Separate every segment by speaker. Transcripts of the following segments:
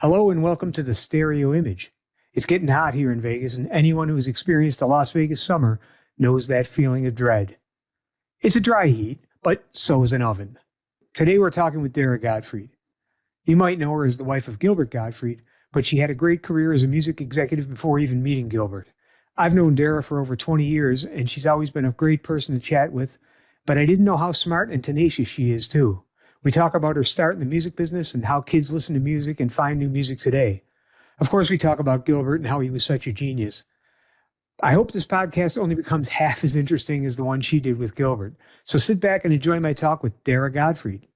Speaker 1: Hello and welcome to the Stereo Image. It's getting hot here in Vegas, and anyone who's experienced a Las Vegas summer knows that feeling of dread. It's a dry heat, but so is an oven. Today we're talking with Dara Gottfried. You might know her as the wife of Gilbert Gottfried, but she had a great career as a music executive before even meeting Gilbert. I've known Dara for over 20 years, and she's always been a great person to chat with, but I didn't know how smart and tenacious she is, too. We talk about her start in the music business and how kids listen to music and find new music today. Of course, we talk about Gilbert and how he was such a genius. I hope this podcast only becomes half as interesting as the one she did with Gilbert. So sit back and enjoy my talk with Dara Gottfried.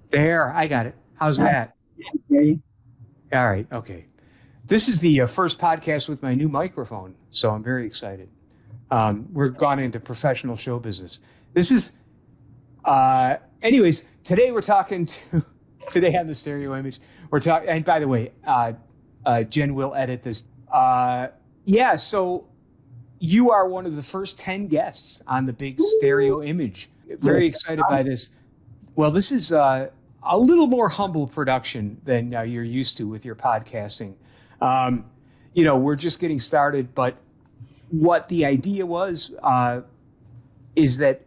Speaker 1: There, I got it. How's that?
Speaker 2: Hear you.
Speaker 1: All right, okay. This is the first podcast with my new microphone, so I'm very excited. We're gone into professional show business. This is, anyways, today we're talking today on the Stereo Image, we're talking, and by the way, Jen will edit this. So you are one of the first 10 guests on the big Stereo Image. Very excited by this. Well, this is a little more humble production than you're used to with your podcasting. We're just getting started, but what the idea was is that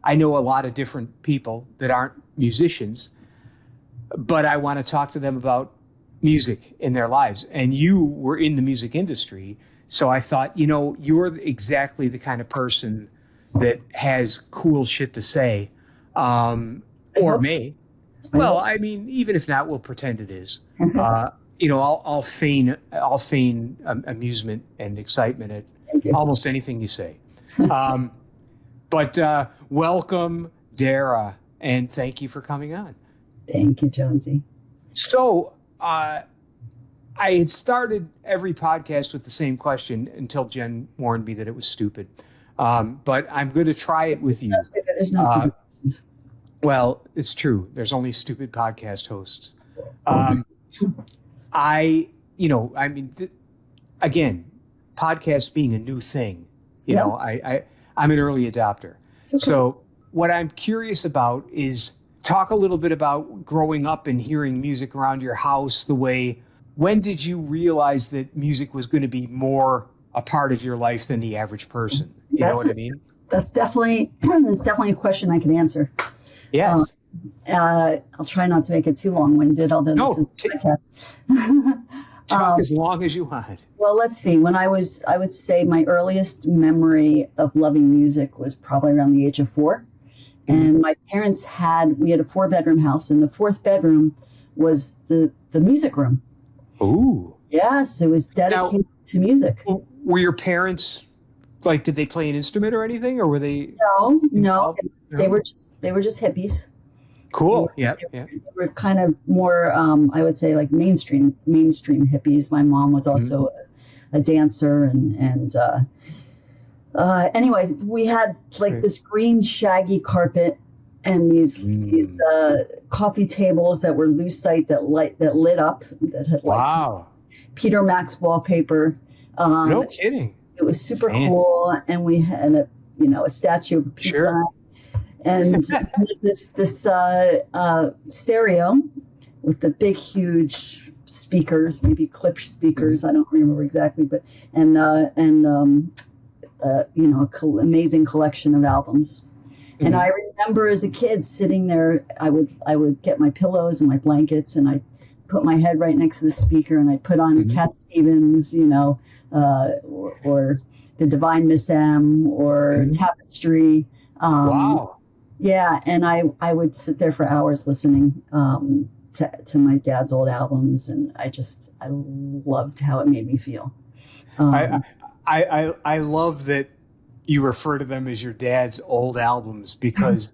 Speaker 1: I know a lot of different people that aren't musicians, but I want to talk to them about music in their lives. And you were in the music industry, so I thought, you're exactly the kind of person that has cool shit to say, or may. Well, I mean, even if not, we'll pretend it is. I'll feign amusement and excitement at almost anything you say. But welcome, Dara, and thank you for coming on.
Speaker 2: Thank you, Jonesy.
Speaker 1: So I had started every podcast with the same question until Jen warned me that it was stupid. But I'm going to try it with you.
Speaker 2: There's no stupid questions.
Speaker 1: Well, it's true. There's only stupid podcast hosts. Again, podcasts being a new thing, I'm an early adopter. Okay. So what I'm curious about is talk a little bit about growing up and hearing music around your house when did you realize that music was going to be more a part of your life than the average person? You know what I mean?
Speaker 2: That's definitely a question I can answer.
Speaker 1: Yes.
Speaker 2: I'll try not to make it too long-winded, although this is
Speaker 1: talk as long as you want.
Speaker 2: Well, let's see. When I would say my earliest memory of loving music was probably around the age of 4. And my parents we had a 4-bedroom house, and the 4th bedroom was the music room.
Speaker 1: Ooh.
Speaker 2: Yes, it was dedicated to music.
Speaker 1: Were your parents, did they play an instrument or anything, or were they?
Speaker 2: No. They were just hippies.
Speaker 1: Cool.
Speaker 2: They were kind of more, I would say, like mainstream hippies. My mom was also a dancer, and anyway, we had this green shaggy carpet and these coffee tables that were lucite that lit up, that had lights. Peter Max wallpaper.
Speaker 1: No kidding.
Speaker 2: It was super cool, and we had a statue of a peace sign. And this stereo with the big, huge speakers, maybe clip speakers. I don't remember exactly, but amazing collection of albums. Mm-hmm. And I remember as a kid sitting there, I would get my pillows and my blankets, and I put my head right next to the speaker, and I put on Cat Stevens, or The Divine Miss M, or Tapestry.
Speaker 1: Wow.
Speaker 2: Yeah, and I would sit there for hours listening to my dad's old albums, and I loved how it made me feel.
Speaker 1: I love that you refer to them as your dad's old albums, because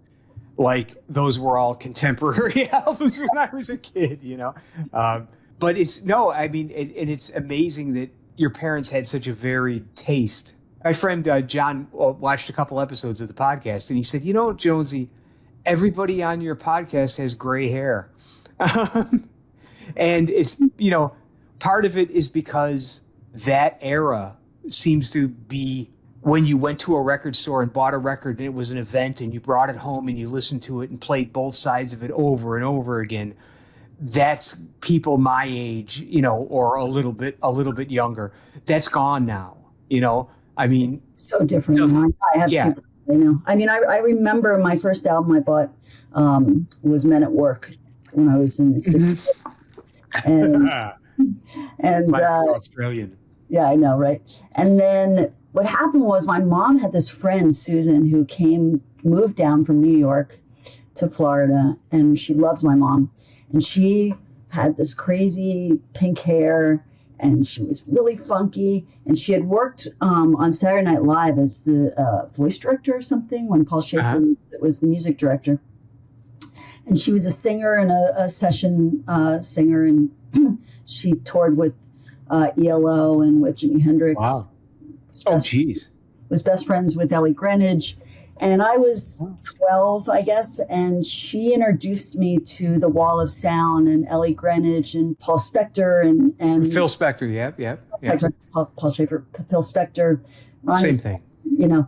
Speaker 1: those were all contemporary albums when I was a kid, But it's amazing that your parents had such a varied taste. My friend John watched a couple episodes of the podcast, and he said, Jonesy, everybody on your podcast has gray hair. And it's, part of it is because that era seems to be when you went to a record store and bought a record and it was an event and you brought it home and you listened to it and played both sides of it over and over again. that's people my age, you know, or a little bit younger. That's gone now, you know. I mean,
Speaker 2: so different now. I have
Speaker 1: yeah.
Speaker 2: two, you know. I mean, I remember my first album I bought was Men at Work when I was in sixth grade. And
Speaker 1: Australian.
Speaker 2: Yeah, I know, right? And then what happened was my mom had this friend, Susan, who moved down from New York to Florida, and she loves my mom. And she had this crazy pink hair, and she was really funky. And she had worked on Saturday Night Live as the voice director or something when Paul Schaefer was the music director. And she was a singer and a session singer, and she toured with ELO and with Jimi Hendrix.
Speaker 1: Wow. Oh, geez.
Speaker 2: Was best friends with Ellie Greenwich. And I was 12, I guess, and she introduced me to the Wall of Sound and Ellie Greenwich and Paul Spector and
Speaker 1: Phil Spector, yep.
Speaker 2: Paul Schaefer, Phil Spector.
Speaker 1: Same thing.
Speaker 2: You know,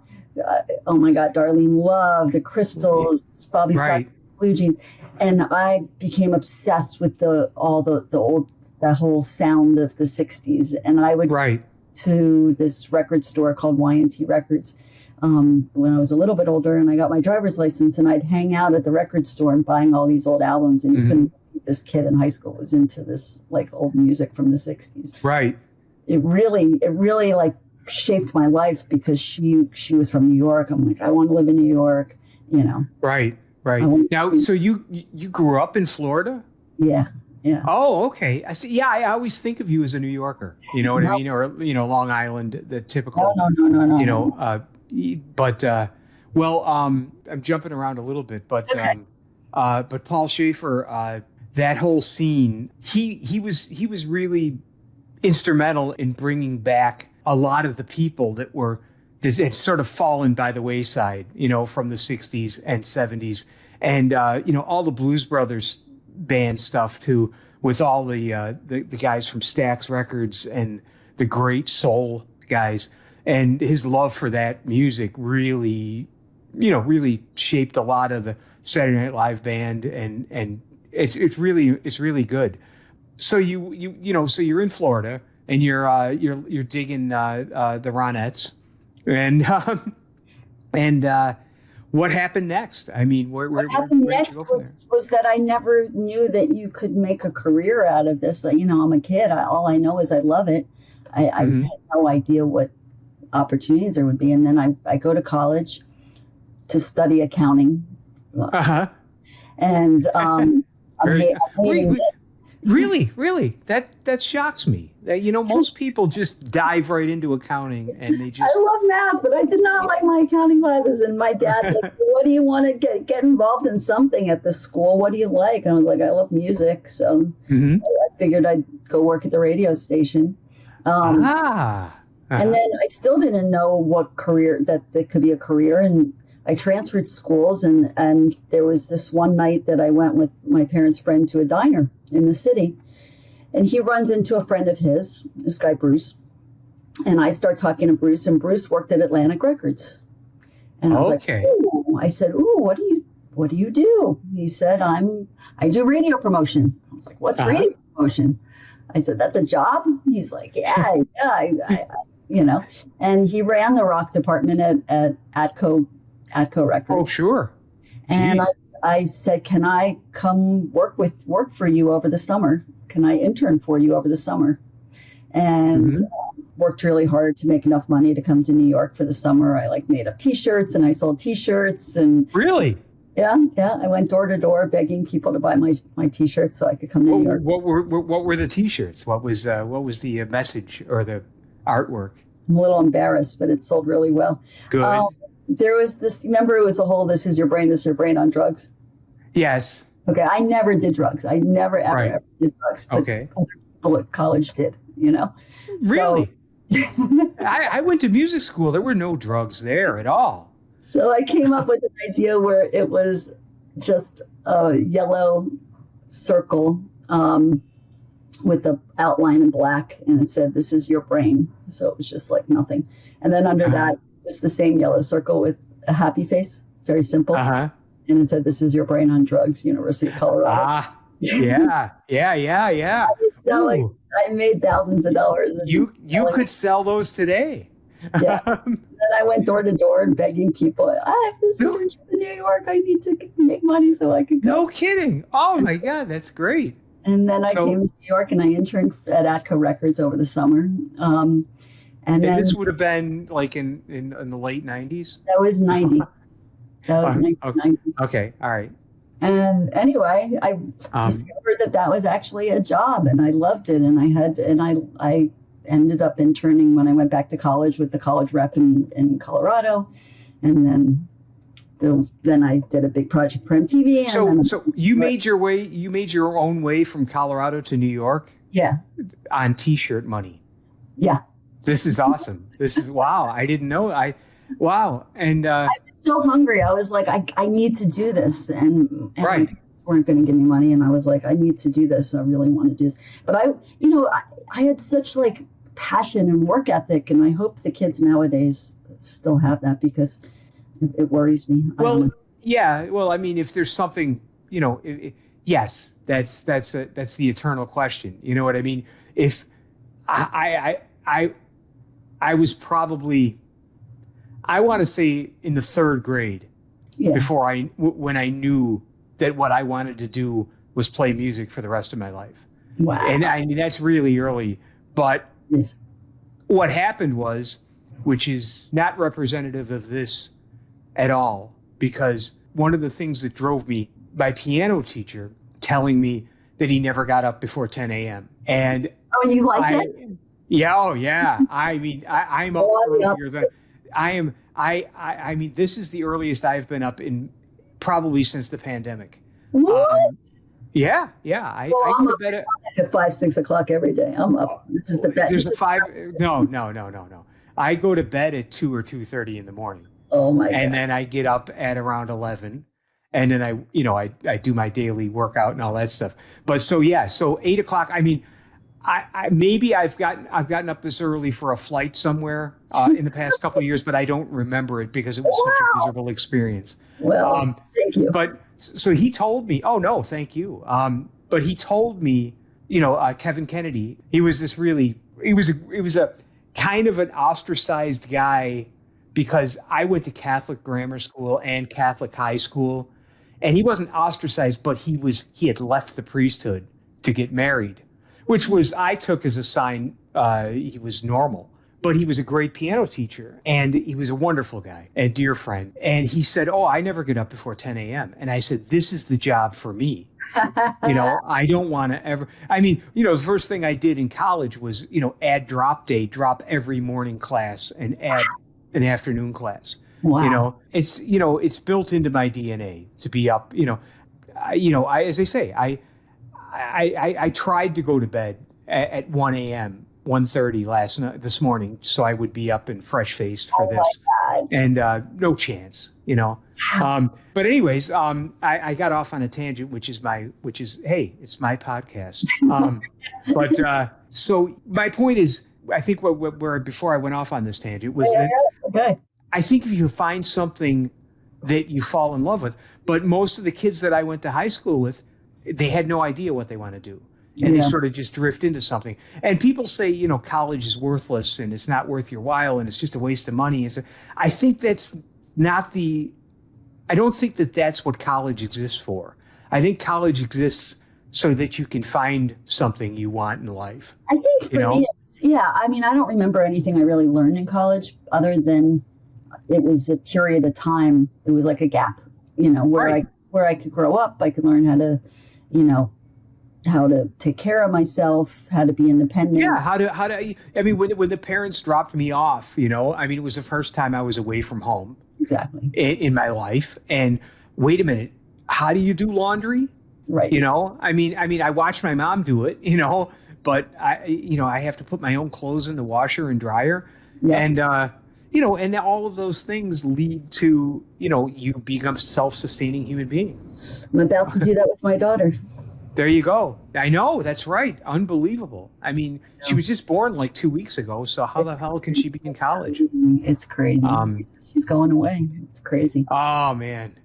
Speaker 2: oh my God, Darlene Love, the Crystals, Bobby Stock, Blue Jeans. And I became obsessed with the old, that whole sound of the 60s. And I would to this record store called Y&T Records when I was a little bit older, and I got my driver's license, and I'd hang out at the record store and buying all these old albums, and you couldn't believe this kid in high school was into this like old music from the 60s. Right. It really like shaped my life because she was from New York. I'm like, I want to live in New York, you know.
Speaker 1: Right. Now, so you grew up in Florida?
Speaker 2: Yeah. Yeah.
Speaker 1: Oh, okay. I see. Yeah, I always think of you as a New Yorker. You know what I mean? Or, you know, Long Island, the typical.
Speaker 2: No.
Speaker 1: You know, I'm jumping around a little bit, but Paul Schaefer, that whole scene, he was really instrumental in bringing back a lot of the people that had sort of fallen by the wayside, you know, from the 60s and 70s, and you know, all the Blues Brothers band stuff too, with all the guys from Stax Records and the great soul guys, and his love for that music really shaped a lot of the Saturday Night Live band, and it's really good. So so you're in Florida and you're digging the Ronettes, and what happened next? I mean, what happened next
Speaker 2: was that I never knew that you could make a career out of this. You know, I'm a kid. All I know is I love it. I had no idea what opportunities there would be. And then I go to college to study accounting. And
Speaker 1: Really? That shocks me. You know, most people just dive right into accounting, and they just.
Speaker 2: I love math, but I did not like my accounting classes. And my dad's like, "What do you want to get involved in something at this school? What do you like?" And I was like, "I love music." So I figured I'd go work at the radio station. And then I still didn't know what career that could be a career, and I transferred schools, and there was this one night that I went with my parents' friend to a diner in the city, and he runs into a friend of his, this guy Bruce, and I start talking to Bruce, and Bruce worked at Atlantic Records, and I was like, "Ooh." I said, "Ooh, what do you do?" He said, "I do radio promotion." I was like, "What's radio promotion?" I said, "That's a job?" He's like, "Yeah, I you know," and he ran the rock department at Atco Records.
Speaker 1: Oh, sure.
Speaker 2: And I said, "Can I come work for you over the summer? Can I intern for you over the summer?" And worked really hard to make enough money to come to New York for the summer. I made up T-shirts, and I sold T-shirts, and
Speaker 1: really,
Speaker 2: yeah. I went door to door begging people to buy my T-shirts so I could come to New York.
Speaker 1: What were the T-shirts? What was the message or the artwork?
Speaker 2: I'm a little embarrassed, but it sold really well.
Speaker 1: Good.
Speaker 2: There was this, remember it was the whole, this is your brain on drugs?
Speaker 1: Yes.
Speaker 2: Okay, I never did drugs. I never, ever did drugs. But
Speaker 1: okay.
Speaker 2: Other people at college did, you know?
Speaker 1: Really? I went to music school. There were no drugs there at all.
Speaker 2: So I came up with an idea where it was just a yellow circle with the outline in black, and it said, "This is your brain." So it was just like nothing. And then under that, it's the same yellow circle with a happy face, very simple. And it said, "This is your brain on drugs, University of Colorado."
Speaker 1: Yeah.
Speaker 2: So like
Speaker 1: Ooh,
Speaker 2: I made thousands of dollars.
Speaker 1: you could sell those today.
Speaker 2: Yeah. And I went door to door and begging people, I have this
Speaker 1: No,
Speaker 2: internship in New York. I need to make money so I could go.
Speaker 1: no kidding. Oh my God, that's great.
Speaker 2: And then I
Speaker 1: So,
Speaker 2: came to New York and I interned at Atco Records over the summer. And then
Speaker 1: this would have been like in the late 90s.
Speaker 2: that was 90. That was 1990.
Speaker 1: Okay. All right.
Speaker 2: And anyway, I discovered that was actually a job, and I loved it. And I ended up interning when I went back to college with the college rep in Colorado, and then I did a big project for MTV. And
Speaker 1: So you made your own way from Colorado to New York.
Speaker 2: Yeah.
Speaker 1: On T-shirt money.
Speaker 2: Yeah.
Speaker 1: This is awesome. This is wow. I didn't know. Wow. And
Speaker 2: I was so hungry. I was like, I need to do this. And
Speaker 1: right.
Speaker 2: My parents weren't going to give me money. And I was like, I need to do this. I really want to do this. But I had such like passion and work ethic. And I hope the kids nowadays still have that, because it worries me.
Speaker 1: Well, yeah. Well, I mean, if there's something, yes, that's the eternal question. You know what I mean? If I was probably, I want to say in the third grade, when I knew that what I wanted to do was play music for the rest of my life.
Speaker 2: Wow.
Speaker 1: And I mean, that's really early, but
Speaker 2: yes.
Speaker 1: What happened was, which is not representative of this at all, because one of the things that drove me, my piano teacher telling me that he never got up before 10 a.m. And
Speaker 2: you like it?
Speaker 1: Yeah. Oh yeah. I mean, I'm up earlier than I am. I mean, this is the earliest I've been up in probably since the pandemic.
Speaker 2: What?
Speaker 1: Yeah. I go to bed
Speaker 2: at 5, 6 o'clock every day. I'm up. This is the best.
Speaker 1: There's a 5. No. I go to bed at 2 or 2:30 in the morning.
Speaker 2: Oh my God.
Speaker 1: And then I get up at around 11, and then I do my daily workout and all that stuff. But so 8 o'clock. I mean, I maybe I've gotten up this early for a flight somewhere in the past couple of years, but I don't remember it because it was such a miserable experience.
Speaker 2: Well, thank you.
Speaker 1: But so he told me, oh no, thank you. But he told me, Kevin Kennedy, he was a kind of an ostracized guy, because I went to Catholic grammar school and Catholic high school, and he wasn't ostracized, but he had left the priesthood to get married, which I took as a sign he was normal. But he was a great piano teacher, and he was a wonderful guy and dear friend. And he said, oh, I never get up before 10 a.m. And I said, this is the job for me. I don't want to ever. I mean, the first thing I did in college was, add drop day, drop every morning class and add an afternoon class.
Speaker 2: Wow.
Speaker 1: It's built into my DNA to be up. As I say, I tried to go to bed at 1 a.m. 1:30 this morning, so I would be up and fresh faced for this.
Speaker 2: My God.
Speaker 1: And no chance, But anyways, I got off on a tangent, which is hey, it's my podcast. But so my point is, I think where before I went off on this tangent was that I think if you find something that you fall in love with, but most of the kids that I went to high school with, they had no idea what they want to do. And they sort of just drift into something. And people say, college is worthless and it's not worth your while and it's just a waste of money. I think that's not I don't think that that's what college exists for. I think college exists so that you can find something you want in life.
Speaker 2: I think for me, I mean, I don't remember anything I really learned in college other than it was a period of time. It was like a gap, where I could grow up. I could learn how to, how to take care of myself, how to be independent.
Speaker 1: Yeah, how to. I mean, when the parents dropped me off, it was the first time I was away from home.
Speaker 2: Exactly.
Speaker 1: In my life, and wait a minute, how do you do laundry?
Speaker 2: Right.
Speaker 1: I mean, I watched my mom do it. But I have to put my own clothes in the washer and dryer, and and all of those things lead to you become self-sustaining human being.
Speaker 2: I'm about to do that with my daughter.
Speaker 1: There you go. I know. That's right. Unbelievable. I mean, she was just born like 2 weeks ago. So how the hell can she be in college?
Speaker 2: It's crazy. She's going away. It's crazy.
Speaker 1: Oh, man.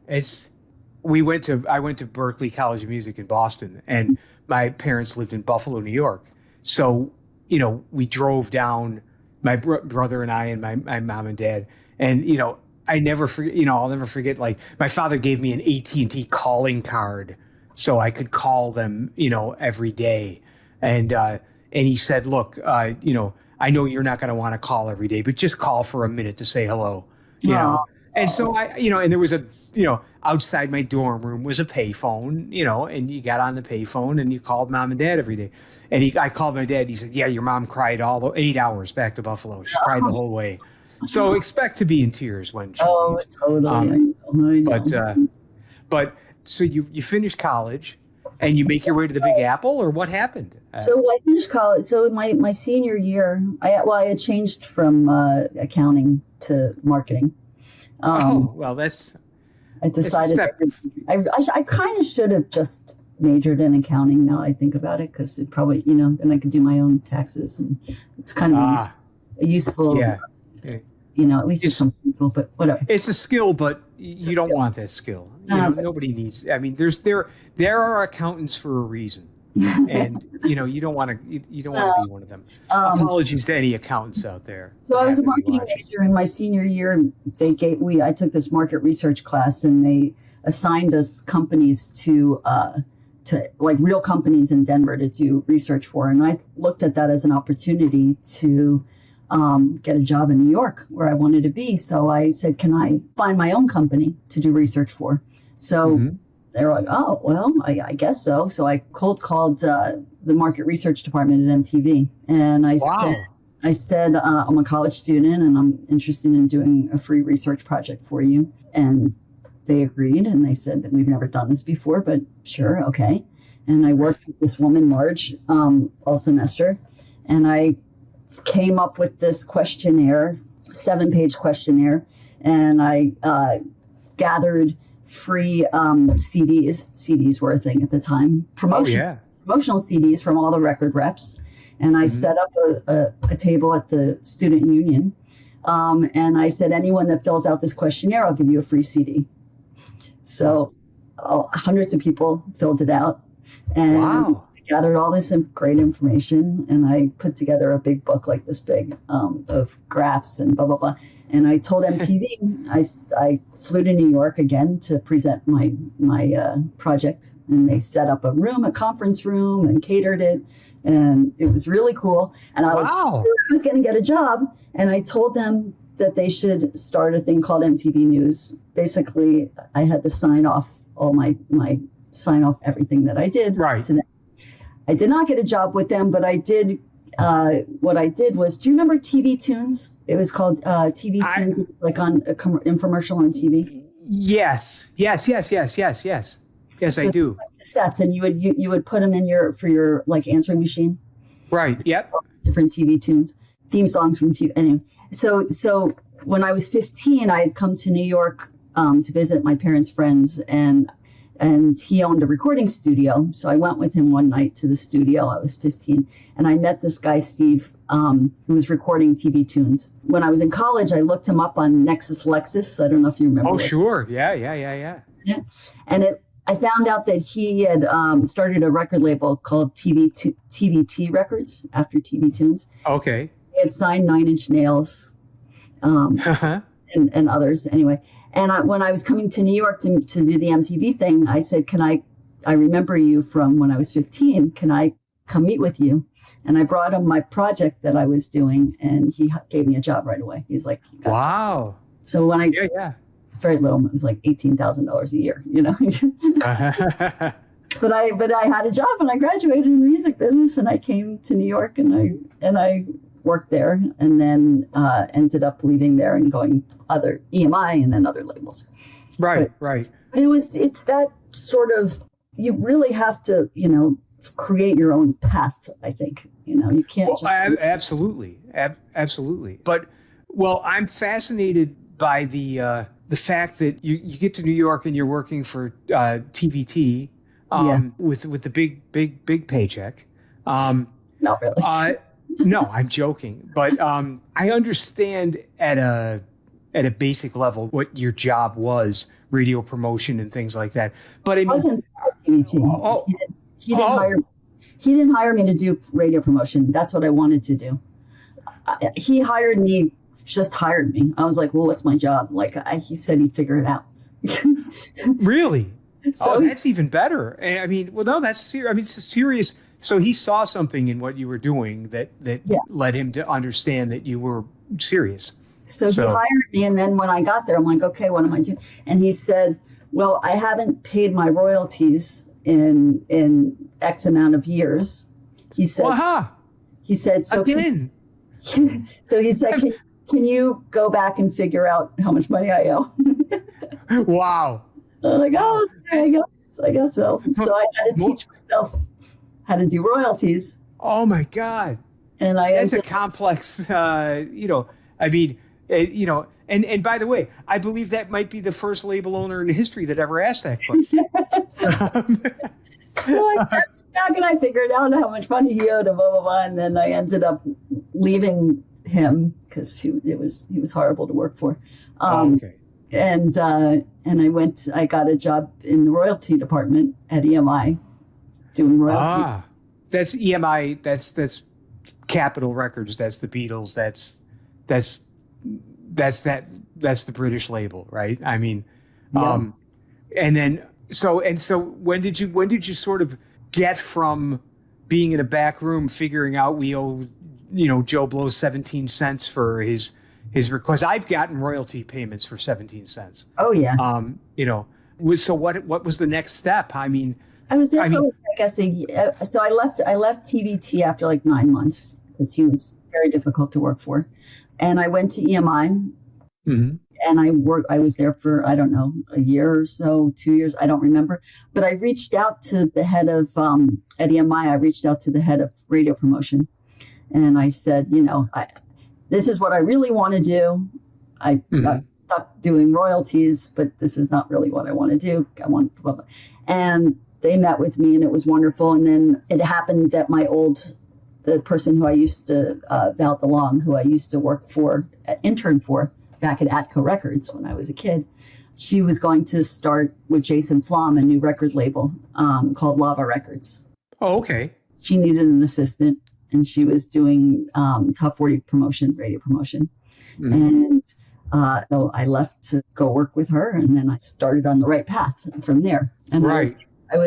Speaker 1: I went to Berklee College of Music in Boston, and my parents lived in Buffalo, New York. So, we drove down, my brother and I and my mom and dad. And, I never forget, I'll never forget, like, my father gave me an AT&T calling card so I could call them, every day. And he said, look, I know you're not going to want to call every day, but just call for a minute to say hello, know. And so and there was outside my dorm room was a payphone, and you got on the payphone and you called mom and dad every day. And I called my dad. He said, yeah, your mom cried all the 8 hours back to Buffalo. She cried the whole way. So expect to be in tears when she leaves.
Speaker 2: Totally. I know.
Speaker 1: But so you finish college and you make your way to the Big Apple, or what happened?
Speaker 2: So I finished college. So my senior year, I had changed from accounting to marketing.
Speaker 1: That's.
Speaker 2: I decided I kind of should have just majored in accounting. Now I think about it, because it probably then I could do my own taxes, and it's kind of useful.
Speaker 1: Yeah.
Speaker 2: At least it's some people, but whatever.
Speaker 1: It's a skill, but you don't want that skill. Nobody needs. I mean, there are accountants for a reason, and you don't want to. You don't want to be one of them. Apologies to any accountants out there.
Speaker 2: So I was a marketing major in my senior year. I took this market research class, and they assigned us companies to like real companies in Denver to do research for, and I looked at that as an opportunity to get a job in New York where I wanted to be. So I said, can I find my own company to do research for? So they were like, oh, well, I guess so. So I cold called the market research department at MTV. And I said, I'm a college student and I'm interested in doing a free research project for you. And they agreed. And they said that we've never done this before, but sure. Okay. And I worked with this woman, Marge, all semester. And I came up with this questionnaire, 7-page questionnaire, and I gathered free CDs. CDs were a thing at the time. Promotional CDs from all the record reps, and I set up a table at the student union, and I said, anyone that fills out this questionnaire, I'll give you a free CD. So hundreds of people filled it out, and gathered all this great information, and I put together a big book like this big of graphs and blah, blah, blah. And I told MTV, I flew to New York again to present my project, and they set up a conference room, and catered it. And it was really cool. And I was going to get a job. And I told them that they should start a thing called MTV News. Basically, I had to sign off sign off everything that I did to them. I did not get a job with them, but I did. What I did was, do you remember TV Tunes? It was called TV Tunes, like on a infomercial on TV. Yes, so I do. Cassettes, and you would put them in for your like answering machine.
Speaker 1: Right. Yep.
Speaker 2: Different TV tunes, theme songs from TV. Anyway, so when I was 15, I had come to New York to visit my parents' friends, and he owned a recording studio. So I went with him one night to the studio. I was 15. And I met this guy, Steve, who was recording TV tunes. When I was in college, I looked him up on Nexus Lexus. I don't know if you remember.
Speaker 1: Oh, sure. Yeah.
Speaker 2: And I found out that he had started a record label called TVT Records, after TV Tunes. Okay. He had signed 9 Inch Nails and others. Anyway. And when I was coming to New York to do the MTV thing, I said, I remember you from when I was 15. Can I come meet with you? And I brought him my project that I was doing, and he gave me a job right away. He's like, wow. So when it's very little, it was like $18,000 a year, But I had a job, and I graduated in the music business, and I came to New York, and I worked there, and then ended up leaving there and going other EMI and then other labels. Right. But it's that sort of, you really have to, create your own path, I think. You can't
Speaker 1: absolutely. But, I'm fascinated by the fact that you get to New York and you're working for TVT with the big paycheck.
Speaker 2: Not really.
Speaker 1: No, I'm joking. But I understand at a basic level what your job was. radio promotion and things like that. But I
Speaker 2: It
Speaker 1: mean,
Speaker 2: wasn't TVT.
Speaker 1: oh,
Speaker 2: He didn't hire me. He didn't hire me to do radio promotion. That's what I wanted to do. He hired me, just hired me. I was like, well, what's my job? Like he said he'd figure it out.
Speaker 1: really?
Speaker 2: So
Speaker 1: that's even better. I mean, well, no, that's serious. I mean, it's serious. So he saw something in what you were doing that led him to understand that you were serious.
Speaker 2: So he hired me, and then when I got there, I'm like, okay, what am I doing? And he said, well, I haven't paid my royalties in X amount of years. He said, so
Speaker 1: again.
Speaker 2: So he said, can you go back and figure out how much money I owe?
Speaker 1: Wow.
Speaker 2: I'm like, oh, okay, I guess so. So I had to teach myself how to do royalties.
Speaker 1: Oh my God.
Speaker 2: And
Speaker 1: that's a complex, I mean, and by the way, I believe that might be the first label owner in history that ever asked that question.
Speaker 2: So how can I figure it out how much money he owed and blah, blah, blah. And then I ended up leaving him because he was horrible to work for.
Speaker 1: Okay.
Speaker 2: And I got a job in the royalty department at EMI doing royalty.
Speaker 1: That's EMI. That's Capitol Records. That's the Beatles. That's the British label, right? I mean, and then so when did you sort of get from being in a back room figuring out we owe, Joe Blow 17 cents for his because I've gotten royalty payments for 17 cents.
Speaker 2: Oh yeah.
Speaker 1: So what was the next step? I mean,
Speaker 2: I was there for I guess a year. So I left TVT after like 9 months because he was very difficult to work for. And I went to EMI and I was there for, I don't know, a year or so, 2 years. I don't remember. But I reached out to the head of, at EMI, I reached out to the head of radio promotion. And I said, this is what I really want to do. I got stuck doing royalties, but this is not really what I want to do. I want blah, blah. And they met with me and it was wonderful. And then it happened that the person who I used to, Val DeLong, who I used to work for, intern for back at Atco Records when I was a kid, she was going to start with Jason Flom, a new record label called Lava Records.
Speaker 1: Oh, okay.
Speaker 2: She needed an assistant and she was doing top 40 promotion, radio promotion. And so I left to go work with her and then I started on the right path from there. And I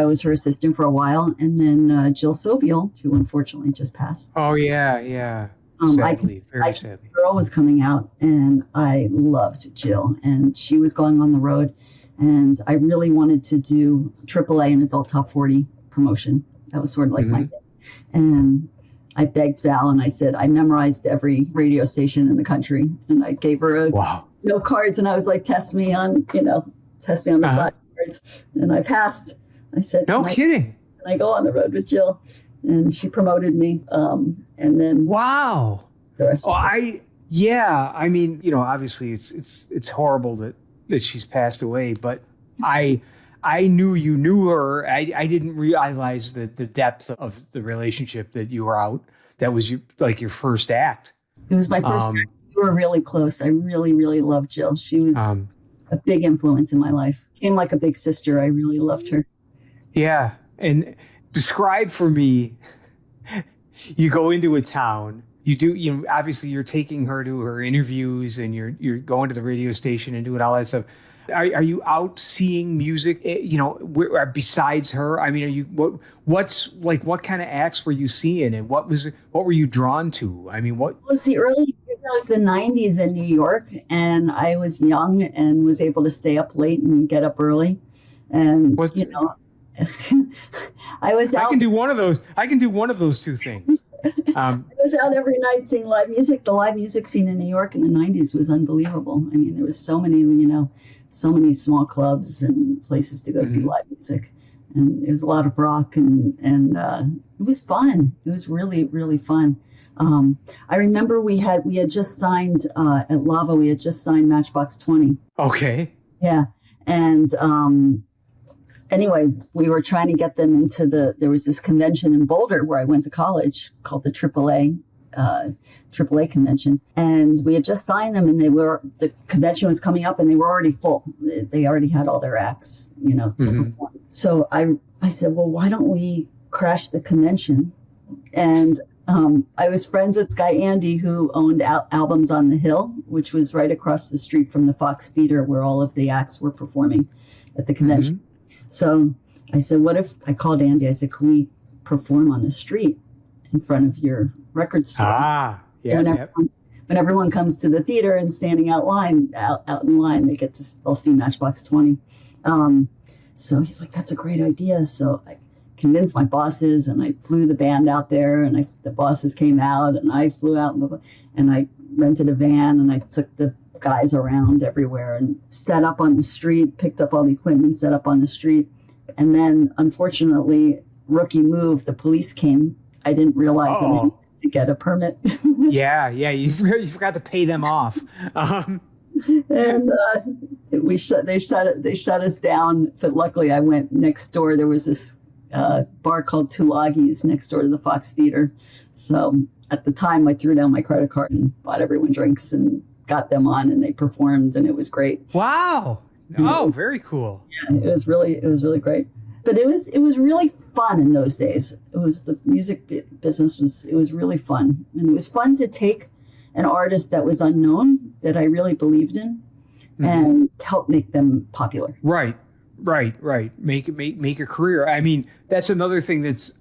Speaker 2: was her assistant for a while, and then Jill Sobiel, who unfortunately just passed.
Speaker 1: Oh yeah. Sadly, very sadly.
Speaker 2: Girl was coming out, and I loved Jill, and she was going on the road, and I really wanted to do AAA and adult top 40 promotion. That was sort of like my thing. And I begged Val, and I said I memorized every radio station in the country, and I gave her cards, and I was like, test me on the flat. And I passed. I said,
Speaker 1: no kidding.
Speaker 2: And I go on the road with Jill, and she promoted me. And then
Speaker 1: wow.
Speaker 2: The rest.
Speaker 1: I mean, obviously it's horrible that she's passed away, but I knew you knew her. I didn't realize the depth of the relationship that you were out. That was your first act.
Speaker 2: It was my first act. We were really close. I really, really loved Jill. She was a big influence in my life. Came like a big sister. I really loved her. Yeah.
Speaker 1: And describe for me, you go into a town, obviously you're taking her to her interviews and you're going to the radio station and doing all that stuff. Are you out seeing music, besides her? I mean, what kind of acts were you seeing and what were you drawn to? I mean, what
Speaker 2: was the early, it was the 90s in New York and I was young and was able to stay up late and get up early. And, I was out.
Speaker 1: I can do one of those two things.
Speaker 2: I was out every night seeing live music. The live music scene in New York in the 90s was unbelievable. I mean, there was so many small clubs and places to go see live music. And it was a lot of rock and it was fun. It was really, really fun. I remember we had just signed at Lava, we had just signed Matchbox 20.
Speaker 1: Okay.
Speaker 2: Yeah. And anyway, we were trying to get them into there was this convention in Boulder where I went to college called the AAA AAA convention, and we had just signed them, and the convention was coming up, and they were already full. They already had all their acts, to perform. So I said, well, why don't we crash the convention? And I was friends with Sky Andy, who owned Albums on the Hill, which was right across the street from the Fox Theater where all of the acts were performing at the convention. So I said, what if I called Andy? I said, can we perform on the street in front of your record store? When everyone comes to the theater and standing out in line, they'll see Matchbox 20. So he's like, that's a great idea. So I convinced my bosses, and I flew the band out there, and the bosses came out, and I flew out, and I rented a van, and I took the guys around everywhere and set up on the street, picked up all the equipment, set up on the street. And then, unfortunately, rookie move, the police came. I didn't realize that I needed to get a permit.
Speaker 1: You forgot to pay them off.
Speaker 2: And they shut us down. But luckily, I went next door. There was this bar called Tulagi's next door to the Fox Theater. So at the time, I threw down my credit card and bought everyone drinks and got them on, and they performed, and it was great.
Speaker 1: Wow. Oh, very cool.
Speaker 2: Yeah, it was really great. But it was really fun in those days. It was the music business was really fun. And it was fun to take an artist that was unknown, that I really believed in, and help make them popular.
Speaker 1: Right. Make a career. I mean, that's another thing that's,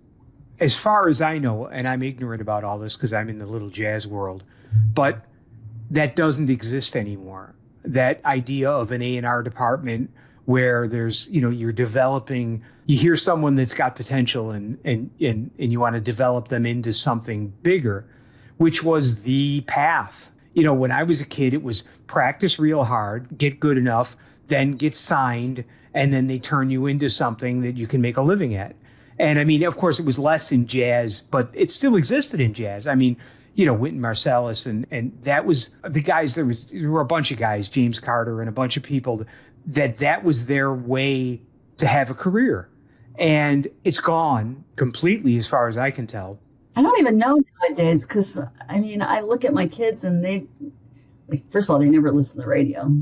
Speaker 1: as far as I know, and I'm ignorant about all this because I'm in the little jazz world, but that doesn't exist anymore. That idea of an A&R department where there's, you're developing, you hear someone that's got potential and you want to develop them into something bigger, which was the path. When I was a kid, it was practice real hard, get good enough, then get signed, and then they turn you into something that you can make a living at. And I mean, of course, it was less in jazz, but it still existed in jazz. I mean, Wynton Marsalis, and that was the guys, there were a bunch of guys, James Carter and a bunch of people, that was their way to have a career. And it's gone completely as far as I can tell.
Speaker 2: I don't even know nowadays, because, I mean, I look at my kids and first of all, they never listen to the radio,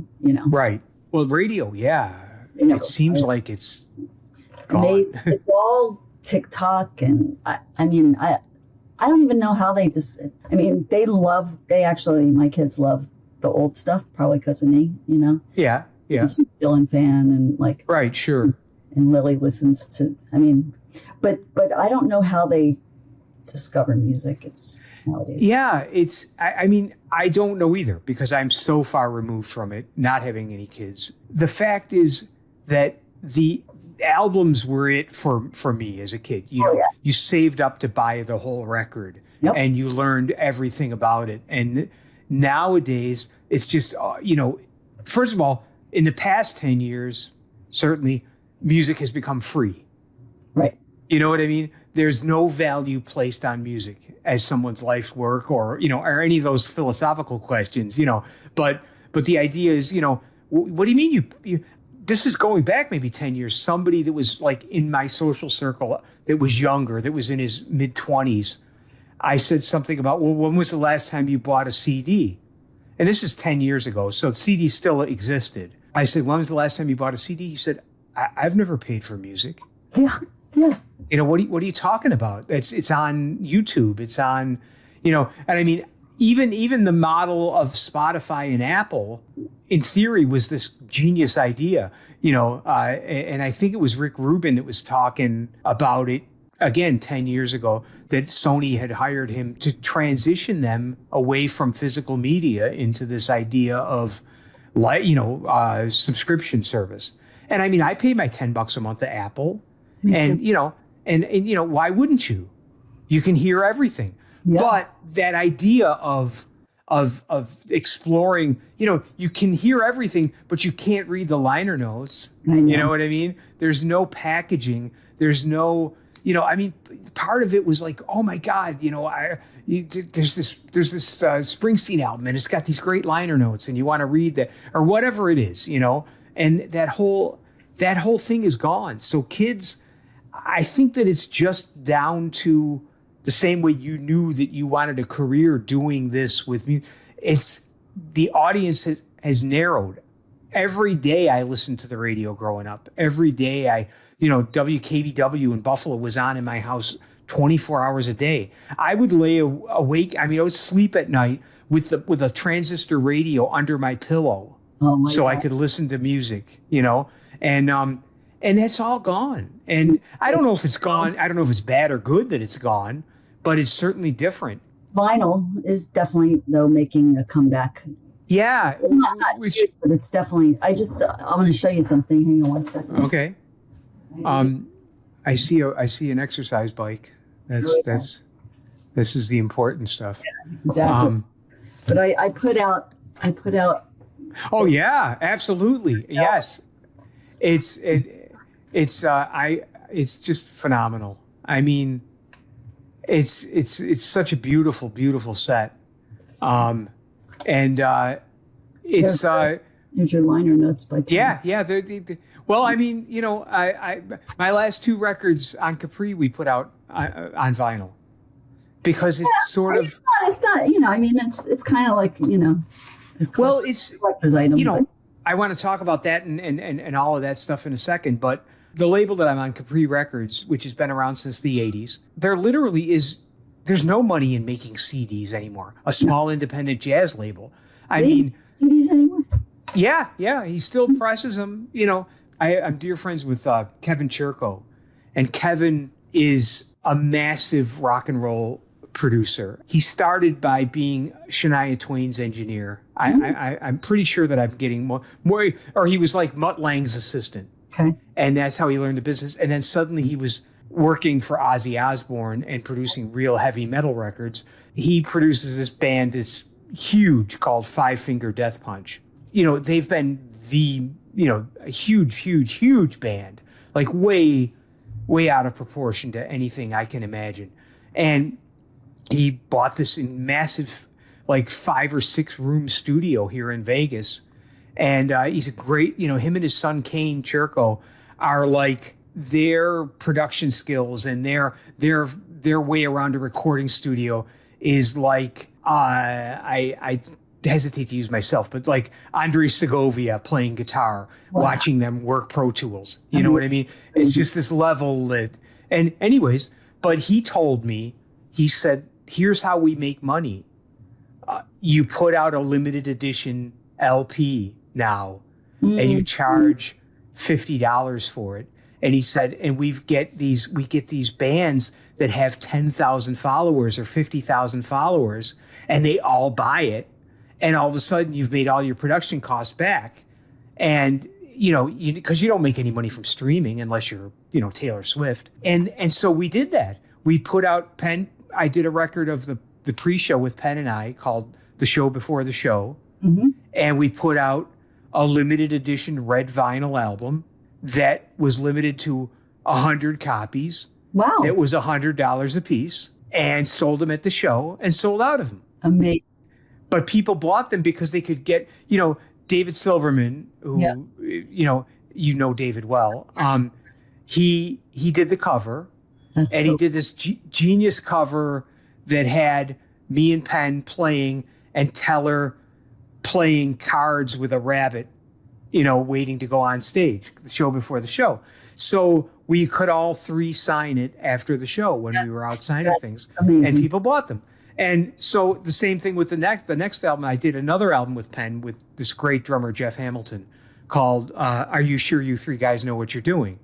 Speaker 1: Right. Well, radio, yeah. It seems like it's gone.
Speaker 2: It's all TikTok, and I don't even know how my kids love the old stuff, probably because of me,
Speaker 1: Yeah.
Speaker 2: He's a huge Dylan fan, and
Speaker 1: right, sure.
Speaker 2: And Lily listens to, but I don't know how they discover music. It's nowadays.
Speaker 1: Yeah, I don't know either, because I'm so far removed from it, not having any kids. The fact is that the albums were it for me as a kid. You saved up to buy the whole record, and you learned everything about it. And nowadays, it's just, first of all, in the past 10 years, certainly, music has become free.
Speaker 2: Right.
Speaker 1: You know what I mean? There's no value placed on music as someone's life's work, or any of those philosophical questions, But the idea is, what do you mean you this is going back maybe 10 years, somebody that was in my social circle that was younger, that was in his mid-20s. I said something about, well, when was the last time you bought a CD? And this is 10 years ago, so CD still existed. I said, when was the last time you bought a CD? He said, I've never paid for music.
Speaker 2: Yeah.
Speaker 1: What are you talking about? It's on YouTube. It's on, and I mean, even the model of Spotify and Apple, in theory, was this genius idea, and I think it was Rick Rubin that was talking about it again 10 years ago, that Sony had hired him to transition them away from physical media into this idea of subscription service. And I mean, I pay my $10 a month to Apple, and why wouldn't you? You can hear everything. Yeah. But that idea of exploring, you can hear everything, but you can't read the liner notes. You know what I mean? There's no packaging. There's no, part of it was like, oh my God, there's this Springsteen album, and it's got these great liner notes, and you want to read that, or whatever it is, and that whole thing is gone. So kids, I think that it's just down to the same way you knew that you wanted a career doing this with me. It's the audience has narrowed. Every day I listened to the radio growing up. Every day WKVW in Buffalo was on in my house 24 hours a day. I would lay awake. I would sleep at night with a transistor radio under my pillow, so I could listen to music, and that's all gone. And I don't know if it's gone. I don't know if it's bad or good that it's gone, but it's certainly different.
Speaker 2: Vinyl is definitely, though, making a comeback.
Speaker 1: Yeah.
Speaker 2: But it's definitely, I'm going to show you something. Hang on one second.
Speaker 1: Okay. I see an exercise bike. This is the important stuff.
Speaker 2: Yeah, exactly. But I put out.
Speaker 1: Oh yeah, absolutely. Yes. It's just phenomenal. I mean, it's such a beautiful, beautiful set. It's
Speaker 2: Here's your liner notes by Ken.
Speaker 1: Yeah. Well, I mean, my last 2 records on Capri we put out on vinyl because it's sort of.
Speaker 2: It's not. It's kind of like
Speaker 1: Well, it's
Speaker 2: collector's item.
Speaker 1: I want to talk about that and all of that stuff in a second, but the label that I'm on, Capri Records, which has been around since the 80s, there literally there's no money in making CDs anymore. A small independent jazz label. I mean,
Speaker 2: CDs anymore?
Speaker 1: Yeah. He still presses them. I'm dear friends with Kevin Churko, and Kevin is a massive rock and roll producer. He started by being Shania Twain's engineer. I'm pretty sure that I'm getting more, or he was like Mutt Lange's assistant.
Speaker 2: Okay. And
Speaker 1: that's how he learned the business. And then suddenly he was working for Ozzy Osbourne and producing real heavy metal records. He produces this band that's huge called Five Finger Death Punch. They've been a huge band, like way out of proportion to anything I can imagine. And he bought this massive, like 5 or 6 room studio here in Vegas. And he's a great, him and his son, Kane Churko, are like their production skills and their way around a recording studio is like, I hesitate to use myself, but like Andre Segovia playing guitar, watching them work Pro Tools. You know what I mean? It's just this level and anyways, but he told me, he said, here's how we make money. You put out a limited edition LP now and you charge $50 for it. And he said, and we get these bands that have 10,000 followers or 50,000 followers and they all buy it. And all of a sudden you've made all your production costs back. And, because you don't make any money from streaming unless you're, Taylor Swift. And so we did that. We put out I did a record of the pre-show with Penn and I called The Show Before the Show. Mm-hmm. And we put out a limited edition red vinyl album that was limited to 100 copies.
Speaker 2: Wow.
Speaker 1: It was $100 a piece and sold them at the show and sold out of them.
Speaker 2: Amazing.
Speaker 1: But people bought them because they could get, David Silverman, who, David well. He did the cover. He did this genius cover that had me and Penn playing and Teller playing cards with a rabbit, waiting to go on stage, the show before the show. So we could all 3 sign it after the show when we were out signing things. Amazing. And people bought them. And so the same thing with the next album. I did another album with Penn with this great drummer, Jeff Hamilton, called Are You Sure You 3 Guys Know What You're Doing?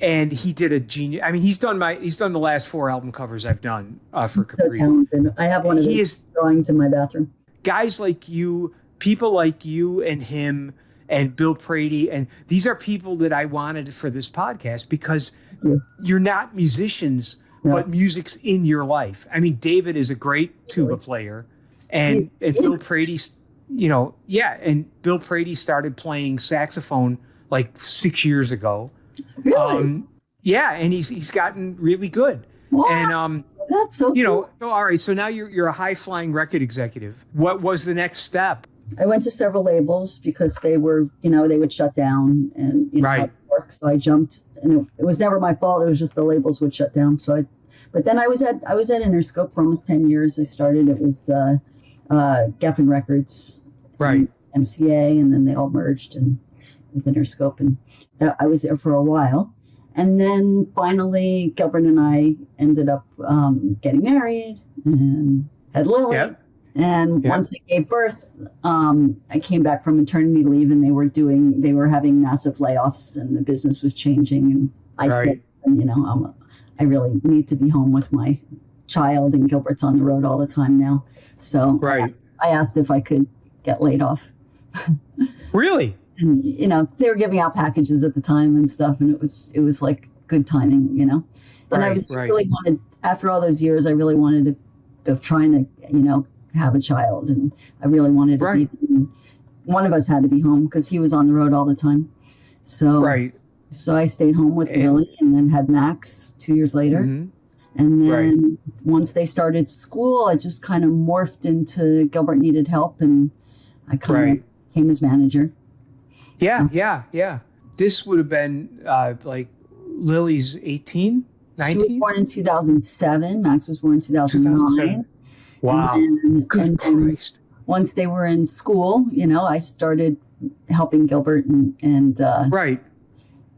Speaker 1: And he did a genius. I mean, he's done the last 4 album covers I've done for Capri.
Speaker 2: So talented. I have one of his drawings in my bathroom.
Speaker 1: Guys like you, people like you and him and Bill Prady, and these are people that I wanted for this podcast because you're not musicians, but music's in your life. I mean, David is a great tuba player, and Bill Prady, and Bill Prady started playing saxophone like 6 years ago.
Speaker 2: Really?
Speaker 1: And he's gotten really good.
Speaker 2: Wow.
Speaker 1: And
Speaker 2: that's so cool.
Speaker 1: All right. So now you're a high flying record executive. What was the next step?
Speaker 2: I went to several labels because they were, they would shut down and how it works. So I jumped, and it was never my fault. It was just the labels would shut down. So But then I was at Interscope for almost 10 years. I started, it was Geffen Records,
Speaker 1: Right.
Speaker 2: and MCA, and then they all merged and with Interscope, and I was there for a while. And then finally, Gilbert and I ended up getting married and had Lily.
Speaker 1: Yep.
Speaker 2: And once I gave birth, I came back from maternity leave, and they were having massive layoffs, and the business was changing. And I said, I really need to be home with my child, and Gilbert's on the road all the time now. So I asked if I could get laid off.
Speaker 1: Really?
Speaker 2: And, they were giving out packages at the time and stuff, and it was like good timing, And I was really wanted, after all those years, I really wanted to trying to, have a child, and I really wanted to be. One of us had to be home because he was on the road all the time. So so I stayed home with Lily, and then had Max 2 years later. Mm-hmm. And then once they started school, I just kind of morphed into Gilbert needed help, and I kind of became his manager.
Speaker 1: Yeah. This would have been like Lily's 18, 19? She
Speaker 2: was born in 2007. Max was born in 2009.
Speaker 1: Wow. Good Christ.
Speaker 2: Once they were in school, I started helping Gilbert and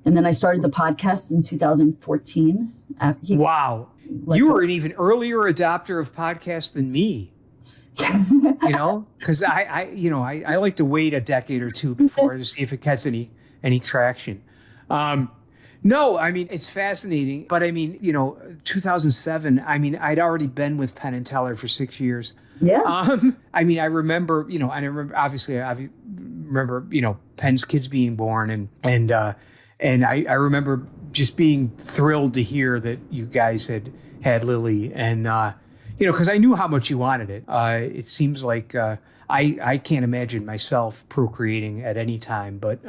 Speaker 2: then I started the podcast in 2014.
Speaker 1: Wow. You were an even earlier adopter of podcasts than me. Because I like to wait a decade or two before to see if it gets any traction. No, I mean, it's fascinating. But I mean, 2007, I mean, I'd already been with Penn and Teller for 6 years.
Speaker 2: Yeah.
Speaker 1: I mean, I remember, I remember, Penn's kids being born, and I remember just being thrilled to hear that you guys had Lily, and because I knew how much you wanted it. It seems like I can't imagine myself procreating at any time, but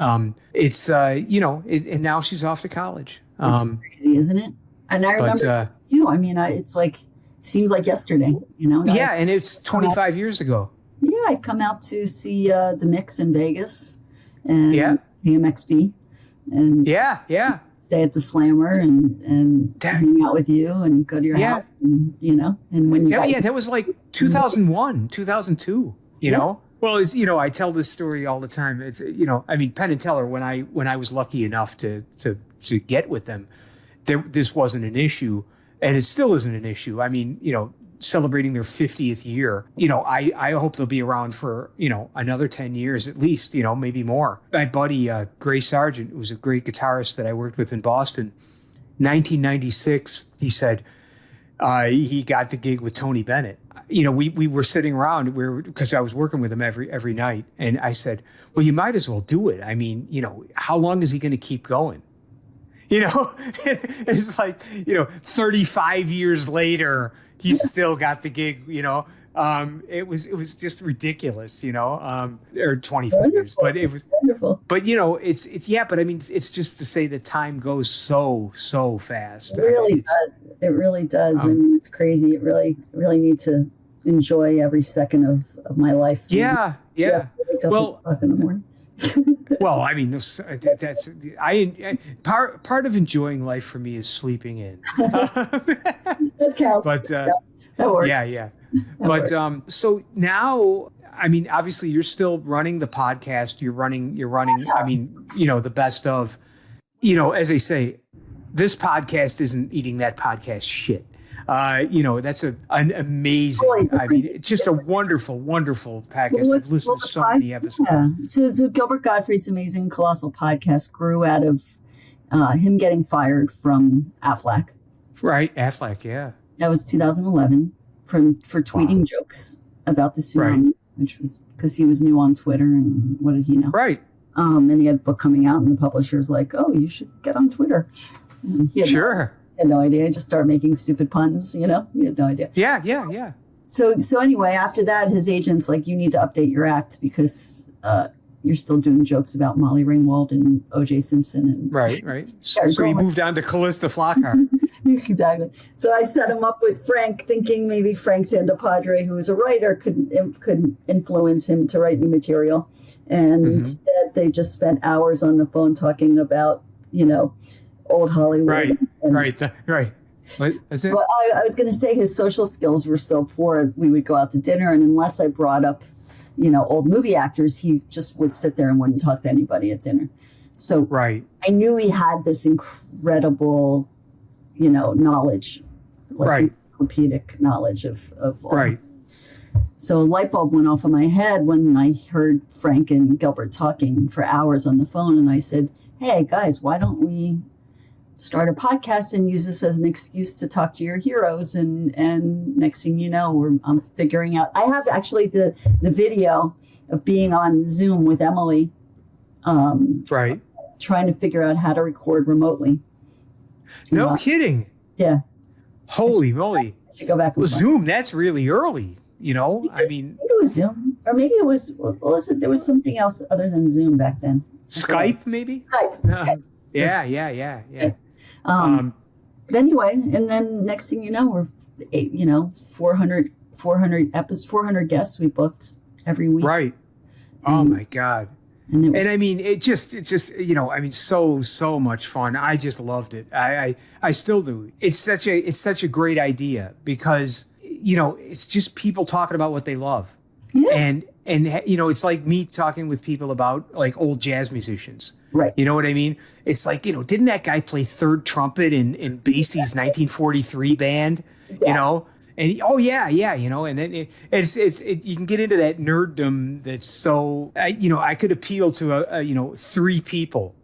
Speaker 1: it's and now she's off to college.
Speaker 2: It's crazy, isn't it? And I remember I mean, it's like seems like yesterday.
Speaker 1: Yeah, and it's 25 years ago.
Speaker 2: Yeah, I come out to see the Mix in Vegas, and AMXB, and stay at the Slammer and hang out with you and go to your house, and and when you
Speaker 1: that was like 2001, 2002. Well, it's I tell this story all the time. It's I mean, Penn and Teller, when I was lucky enough to get with them, this wasn't an issue, and it still isn't an issue. I mean, celebrating their 50th year, I hope they'll be around for another 10 years at least, maybe more. My buddy Gray Sargent, who was a great guitarist that I worked with in Boston, 1996, he said he got the gig with Tony Bennett. We were sitting around because I was working with him every night. And I said, well, you might as well do it. I mean, how long is he going to keep going? It's like, 35 years later, he's still got the gig, it was just ridiculous, or 25 years, but it was
Speaker 2: wonderful.
Speaker 1: But, but I mean, it's just to say that time goes so fast.
Speaker 2: It really does. It really does. I mean, it's crazy. It really need to enjoy every second of my life.
Speaker 1: Yeah.
Speaker 2: Well, at 8:00 in the morning.
Speaker 1: Well, I mean, that's part of enjoying life for me is sleeping in.
Speaker 2: That counts.
Speaker 1: But
Speaker 2: that works.
Speaker 1: Yeah. But so now, I mean, obviously, you're still running the podcast. You're running. I mean, the best of. As they say, this podcast isn't eating that podcast shit. That's an amazing. I mean, it's just a wonderful podcast. I've listened to so many episodes.
Speaker 2: Yeah. So Gilbert Gottfried's amazing colossal podcast grew out of him getting fired from Aflac.
Speaker 1: Right, Aflac. Yeah.
Speaker 2: That was 2011 for tweeting jokes about the tsunami, which was because he was new on Twitter, and what did he know? Right. And he had a book coming out, and the publisher's like, "Oh, you should get on Twitter."
Speaker 1: Sure.
Speaker 2: Had no idea. I just started making stupid puns, He had no idea.
Speaker 1: Yeah.
Speaker 2: So anyway, after that, his agent's like, you need to update your act because you're still doing jokes about Molly Ringwald and O.J. Simpson. And
Speaker 1: right. So he moved on to Callista Flockhart.
Speaker 2: Exactly. So I set him up with Frank, thinking maybe Frank Santapadre, who is a writer, could influence him to write new material. And instead, they just spent hours on the phone talking about, old Hollywood.
Speaker 1: Right. What is it?
Speaker 2: Well, I was going to say his social skills were so poor. We would go out to dinner, and unless I brought up, old movie actors, he just would sit there and wouldn't talk to anybody at dinner. So
Speaker 1: Right.
Speaker 2: I knew he had this incredible, knowledge, like
Speaker 1: Right.
Speaker 2: encyclopedic knowledge of all.
Speaker 1: Right.
Speaker 2: So a light bulb went off in my head when I heard Frank and Gilbert talking for hours on the phone, and I said, "Hey guys, why don't we start a podcast and use this as an excuse to talk to your heroes?" And next thing you know, I'm figuring out. I have actually the video of being on Zoom with Emily,
Speaker 1: Right.
Speaker 2: trying to figure out how to record remotely.
Speaker 1: No kidding.
Speaker 2: Yeah.
Speaker 1: Holy moly.
Speaker 2: I should go back and
Speaker 1: Well,
Speaker 2: find-
Speaker 1: Zoom, that's really early, I mean,
Speaker 2: I think it was Zoom, or maybe it was. What was it? There was something else other than Zoom back then.
Speaker 1: Skype maybe?
Speaker 2: Skype.
Speaker 1: Yeah.
Speaker 2: But anyway, and then next thing you know, we're 400 guests we booked every week.
Speaker 1: Right. Oh my God.
Speaker 2: And it was,
Speaker 1: And I mean, it just, so much fun. I just loved it. I still do. It's such a great idea because, it's just people talking about what they love.
Speaker 2: yeah,
Speaker 1: And it's like me talking with people about like old jazz musicians.
Speaker 2: right.
Speaker 1: You know what I mean? It's like, didn't that guy play third trumpet in Basie's 1943 band?
Speaker 2: Exactly.
Speaker 1: And and then it's you can get into that nerddom that's so I could appeal to three people,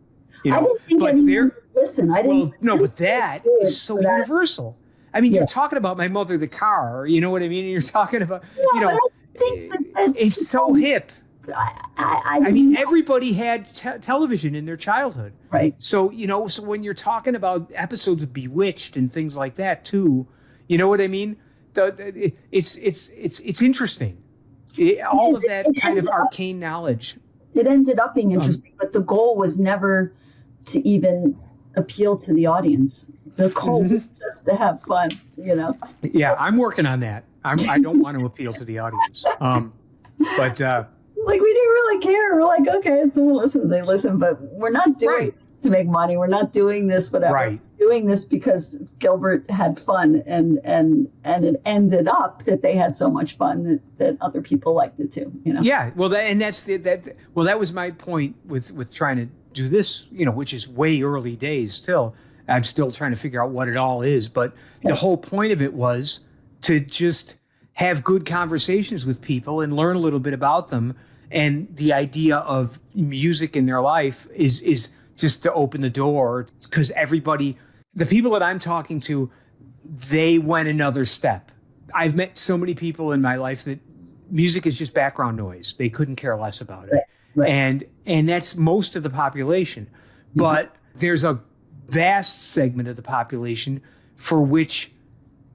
Speaker 2: I didn't think
Speaker 1: but
Speaker 2: anyone
Speaker 1: they're
Speaker 2: would listen. I didn't.
Speaker 1: well, no, but that is so
Speaker 2: for that.
Speaker 1: universal. I mean,
Speaker 2: Yeah.
Speaker 1: you're talking about My Mother the Car, you know what I mean? And you're talking about,
Speaker 2: Yeah, but I think that's
Speaker 1: it's so hip.
Speaker 2: I
Speaker 1: I mean, everybody had television in their childhood.
Speaker 2: right.
Speaker 1: So, so when you're talking about episodes of Bewitched and things like that too, you know what I mean? It's interesting. All of that kind of arcane knowledge.
Speaker 2: It ended up being interesting, but the goal was never to even appeal to the audience. The goal was just to have fun,
Speaker 1: Yeah, I'm working on that. I don't want to appeal to the audience. But
Speaker 2: Like, we didn't really care. We're like, okay, if someone listens, they listen, but we're not doing
Speaker 1: Right.
Speaker 2: this to make money. We're not doing this, whatever.
Speaker 1: Right.
Speaker 2: We're doing this because Gilbert had fun, and it ended up that they had so much fun that other people liked it too.
Speaker 1: yeah, well, that was my point with trying to do this, which is way early days still. I'm still trying to figure out what it all is, but the whole point of it was to just have good conversations with people and learn a little bit about them. And the idea of music in their life is just to open the door, because the people that I'm talking to, they went another step. I've met so many people in my life that music is just background noise. They couldn't care less about it.
Speaker 2: Right.
Speaker 1: And that's most of the population. But there's a vast segment of the population for which,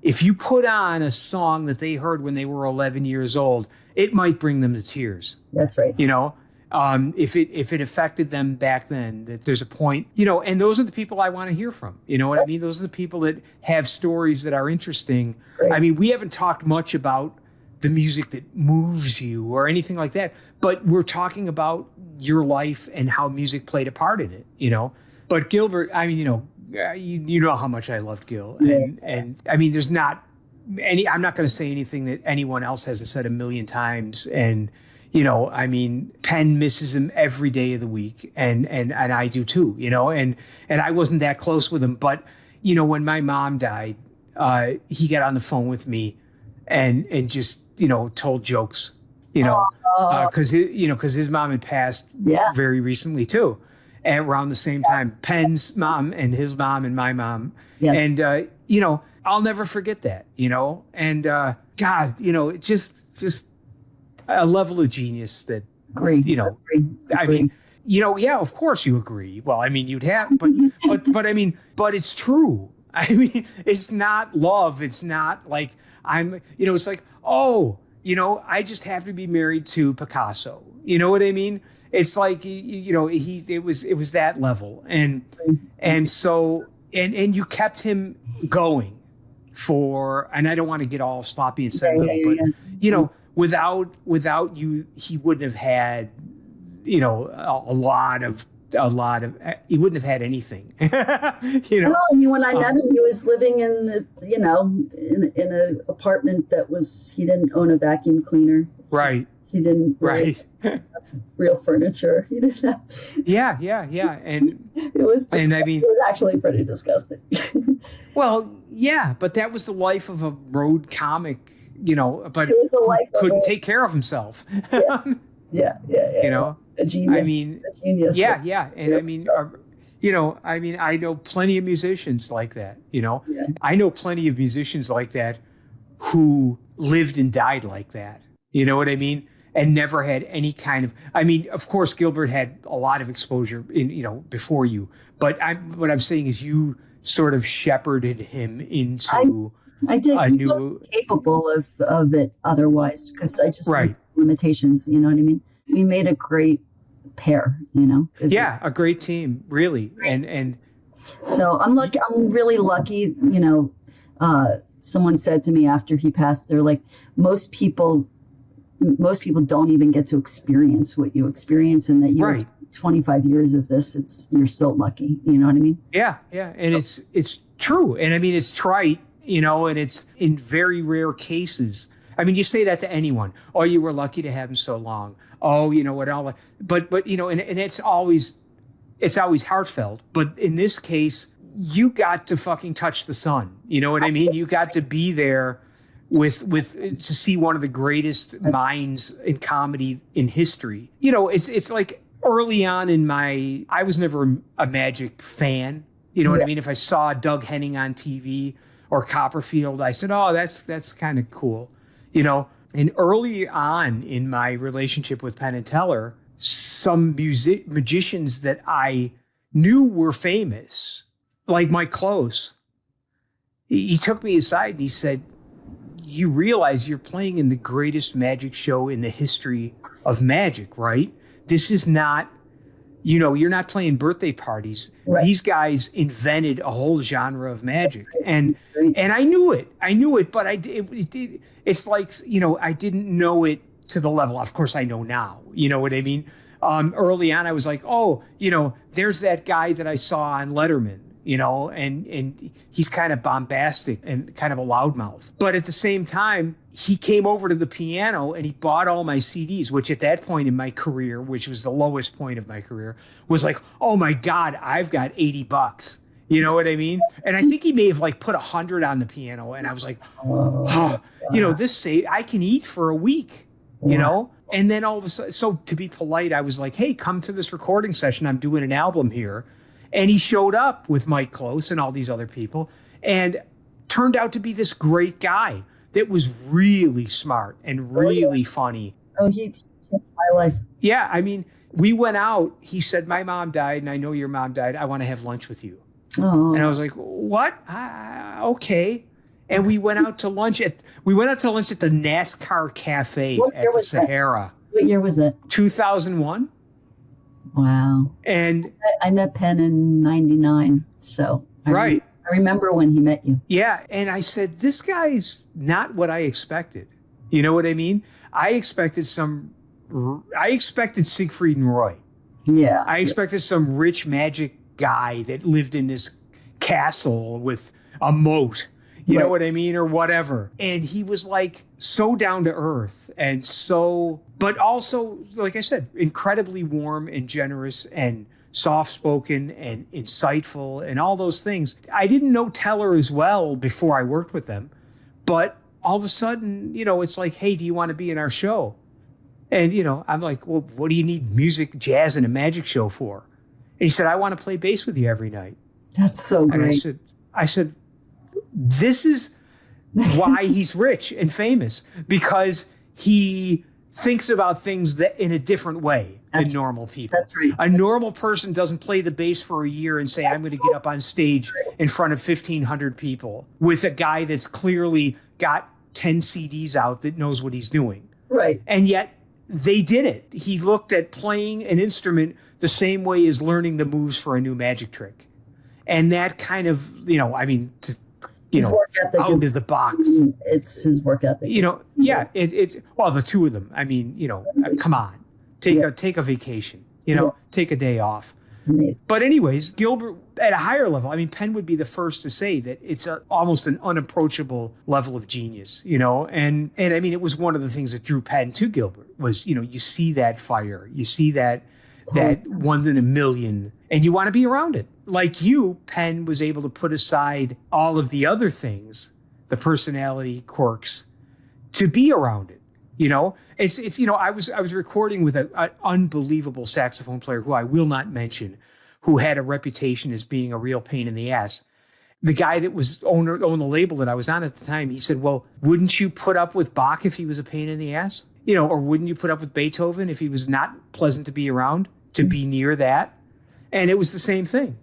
Speaker 1: if you put on a song that they heard when they were 11 years old, it might bring them to tears.
Speaker 2: That's right.
Speaker 1: If it affected them back then, that there's a point, and those are the people I want to hear from. You know what I mean? Those are the people that have stories that are interesting.
Speaker 2: Right.
Speaker 1: I mean, we haven't talked much about the music that moves you or anything like that, but we're talking about your life and how music played a part in it, But Gilbert, I mean, you know how much I loved Gil. And I mean, there's not I'm not going to say anything that anyone else hasn't said a million times. And, I mean, Penn misses him every day of the week. And I do too, and I wasn't that close with him. But, when my mom died, he got on the phone with me and just, told jokes, because his mom had passed very recently too. And around the same time, Penn's mom and his mom and my mom.
Speaker 2: Yes.
Speaker 1: And, I'll never forget that, and God, just a level of genius that,
Speaker 2: Agree. Agree.
Speaker 1: I mean, yeah, of course you agree. Well, I mean, you'd have, but I mean, but it's true. I mean, it's not love. It's not like it's like, I just have to be married to Picasso. You know what I mean? It's like, it was that level. And so, and you kept him going and I don't want to get all sloppy and sentimental, but without you, he wouldn't have had, a lot of a lot of, he wouldn't have had anything, you know?
Speaker 2: Well, and when I met him, he was living in the, in an apartment that he didn't own a vacuum cleaner.
Speaker 1: Right.
Speaker 2: He didn't really
Speaker 1: right.
Speaker 2: have real furniture. He didn't have.
Speaker 1: Yeah. And
Speaker 2: it was disgusting.
Speaker 1: And I mean,
Speaker 2: it was actually pretty disgusting.
Speaker 1: Well, yeah, but that was the life of a road comic, but
Speaker 2: it was the life
Speaker 1: couldn't take care of himself.
Speaker 2: Yeah.
Speaker 1: You know,
Speaker 2: a genius.
Speaker 1: I mean,
Speaker 2: a genius.
Speaker 1: Yeah. And I mean, I know plenty of musicians like that,
Speaker 2: Yeah.
Speaker 1: I know plenty of musicians like that who lived and died like that. You know what I mean? And never had any kind of, I mean, of course, Gilbert had a lot of exposure before you, but what I'm saying is you sort of shepherded him into
Speaker 2: I did.
Speaker 1: a
Speaker 2: He
Speaker 1: new,
Speaker 2: wasn't capable of it otherwise, because I just
Speaker 1: right.
Speaker 2: had limitations. You know what I mean? We made a great pair.
Speaker 1: Yeah, a great team, really. And
Speaker 2: so I'm really lucky. Someone said to me after he passed, they're like, most people don't even get to experience what you experience, and that you
Speaker 1: right.
Speaker 2: 25 years of this, you're so lucky. You know what I mean?
Speaker 1: Yeah. And it's true. And I mean, it's trite, and it's in very rare cases. I mean, you say that to anyone. Oh, you were lucky to have him so long. Oh, what all that. But and it's always heartfelt. But in this case, you got to fucking touch the sun. You know what I mean? You got to be there with to see one of the greatest minds in comedy in history. It's like early on I was never a Magic fan. You know what I mean? If I saw Doug Henning on TV or Copperfield, I said, oh, that's kind of cool. And early on in my relationship with Penn and Teller, some magicians that I knew were famous, like Mike Close, he took me aside and he said, you realize you're playing in the greatest magic show in the history of magic, right? This is not, you're not playing birthday parties. Right. These guys invented a whole genre of magic. And I knew it, but it's like, I didn't know it to the level. Of course I know now, you know what I mean? Early on, I was like, oh, there's that guy that I saw on Letterman, and he's kind of bombastic and kind of a loudmouth. But at the same time, he came over to the piano and he bought all my CDs, which at that point in my career, which was the lowest point of my career, was like, oh my God, I've got $80. You know what I mean? And I think he may have put 100 on the piano. And I was like, this I can eat for a week, And then all of a sudden, so to be polite, I was like, hey, come to this recording session. I'm doing an album here. And he showed up with Mike Close and all these other people and turned out to be this great guy that was really smart and really funny.
Speaker 2: Oh, he changed my life.
Speaker 1: Yeah. I mean, we went out. He said, my mom died and I know your mom died. I want to have lunch with you.
Speaker 2: Oh.
Speaker 1: And I was like, what? Okay. And we went out to lunch at the NASCAR Cafe at the Sahara.
Speaker 2: What year was it?
Speaker 1: 2001.
Speaker 2: Wow.
Speaker 1: And
Speaker 2: I met Penn in 99. So I remember when he met you.
Speaker 1: Yeah. And I said, this guy's not what I expected. You know what I mean? I expected Siegfried and Roy.
Speaker 2: Yeah.
Speaker 1: I expected some rich magic guy that lived in this castle with a moat. You know what I mean? Or whatever. And he was so down to earth and but also, like I said, incredibly warm and generous and soft-spoken and insightful and all those things. I didn't know Teller as well before I worked with them, but all of a sudden, it's like, hey, do you want to be in our show? And, I'm like, well, what do you need music, jazz, and a magic show for? And he said, I want to play bass with you every night.
Speaker 2: That's so great.
Speaker 1: And I said, this is why he's rich and famous, because he thinks about things that in a different way than normal people.
Speaker 2: That's right.
Speaker 1: A normal person doesn't play the bass for a year and say, I'm going to get up on stage in front of 1,500 people with a guy that's clearly got 10 CDs out that knows what he's doing.
Speaker 2: Right.
Speaker 1: And yet they did it. He looked at playing an instrument the same way as learning the moves for a new magic trick. And that kind of, his work ethic out of the box.
Speaker 2: It's his work ethic.
Speaker 1: It's the two of them. I mean, come on, take a vacation. Take a day off.
Speaker 2: It's amazing.
Speaker 1: But anyways, Gilbert, at a higher level, I mean, Penn would be the first to say that it's almost an unapproachable level of genius, and I mean, it was one of the things that drew Penn to Gilbert was, you see that fire, you see that 1 in a million, and you want to be around it. Like you, Penn was able to put aside all of the other things, the personality quirks, to be around it. It's I was recording with an unbelievable saxophone player who I will not mention, who had a reputation as being a real pain in the ass. The guy that was owned the label that I was on at the time, he said, well, wouldn't you put up with Bach if he was a pain in the ass? Or wouldn't you put up with Beethoven if he was not pleasant to be around, to be near that? And it was the same thing,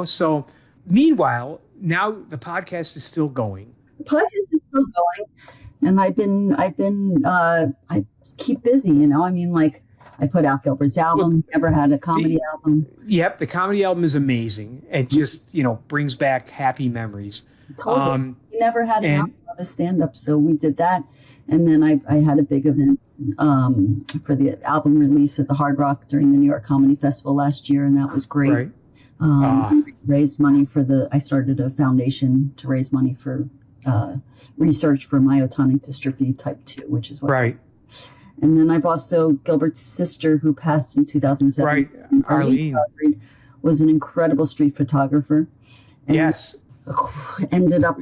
Speaker 1: So meanwhile, now the podcast is still going.
Speaker 2: The podcast is still going. And I keep busy, I mean, like I put out Gilbert's album,
Speaker 1: Well,
Speaker 2: never had a comedy album.
Speaker 1: Yep. The comedy album is amazing and just, brings back happy memories.
Speaker 2: Totally. We never had an album of a stand-up, so we did that. And then I had a big event for the album release at the Hard Rock during the New York Comedy Festival last year, and that was great.
Speaker 1: Right.
Speaker 2: Raised money I started a foundation to raise money for research for myotonic dystrophy type 2, which is what.
Speaker 1: Right.
Speaker 2: And then I've also, Gilbert's sister, who passed in 2007.
Speaker 1: Right. Arlene
Speaker 2: Gottfried, was an incredible street photographer. And
Speaker 1: yes.
Speaker 2: Ended up,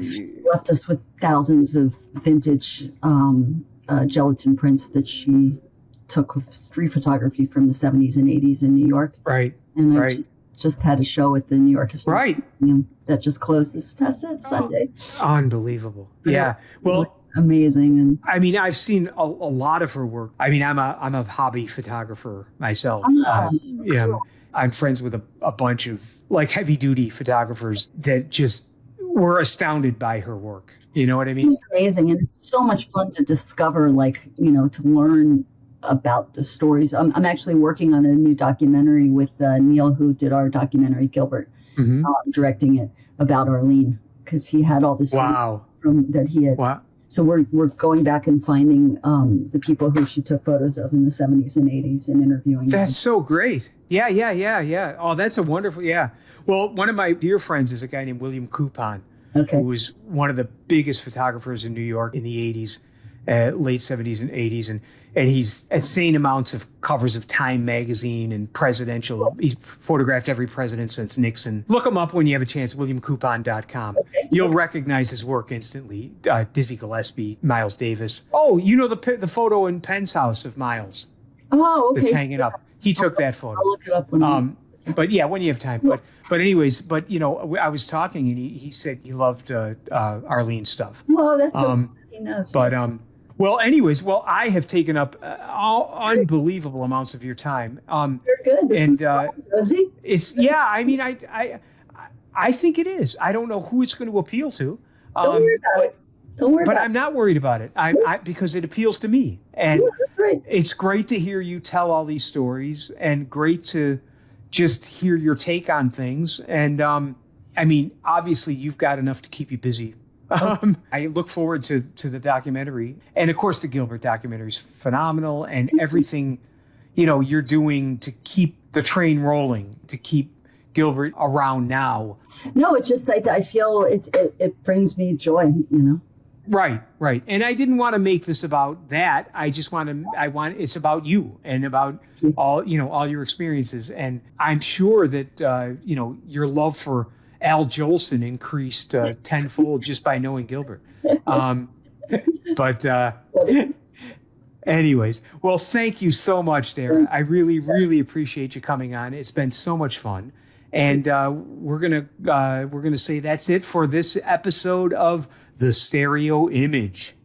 Speaker 2: left us with thousands of vintage gelatin prints that she took of street photography from the 70s and 80s in New York.
Speaker 1: Right.
Speaker 2: And I just had a show at the New York Historical Museum that just closed this past Sunday.
Speaker 1: Unbelievable. Yeah. Well,
Speaker 2: amazing. And
Speaker 1: I mean, I've seen a lot of her work. I mean, I'm a hobby photographer myself.
Speaker 2: Cool.
Speaker 1: I'm friends with a bunch of like heavy duty photographers that just were astounded by her work. You know what I mean?
Speaker 2: It's amazing. And it's so much fun to discover, to learn about the stories. I'm actually working on a new documentary with Neil, who did our documentary, Gilbert, directing it, about Arlene, because he had all this that he had. Wow. So we're going back and finding the people who she took photos of in the 70s and 80s and interviewing them.
Speaker 1: That's so great. Yeah. Oh, that's a wonderful, yeah. Well, one of my dear friends is a guy named William Coupon, who was one of the biggest photographers in New York in the 80s, late 70s and 80s. And he's insane amounts of covers of Time magazine and presidential. He's photographed every president since Nixon. Look him up when you have a chance, WilliamCoupon.com. Okay. You'll recognize his work instantly. Dizzy Gillespie, Miles Davis. Oh, the photo in Penn's house of Miles.
Speaker 2: Oh, okay.
Speaker 1: That's hanging up. He took that photo.
Speaker 2: I'll look it up when
Speaker 1: but yeah, when you have time. But anyways, I was talking and he said he loved Arlene's stuff.
Speaker 2: Well, that's he knows.
Speaker 1: But well, anyways, I have taken up unbelievable amounts of your time.
Speaker 2: You're good. This
Speaker 1: it's I mean, I think it is. I don't know who it's going to appeal to.
Speaker 2: Don't worry about it. Don't worry.
Speaker 1: But I'm not worried about it. Because it appeals to me, and
Speaker 2: that's right.
Speaker 1: It's great to hear you tell all these stories, and great to just hear your take on things. And I mean, obviously, you've got enough to keep you busy. I look forward to the documentary, and of course, the Gilbert documentary is phenomenal, and everything you're doing to keep the train rolling, to keep Gilbert around now.
Speaker 2: No, it's just like I feel it brings me joy,
Speaker 1: Right. And I didn't want to make this about that. It's about you and about all your experiences. And I'm sure that, your love for Al Jolson increased tenfold just by knowing Gilbert. But anyways, well, thank you so much, Dara. I really, really appreciate you coming on. It's been so much fun. And we're gonna say that's it for this episode of The Stereo Image.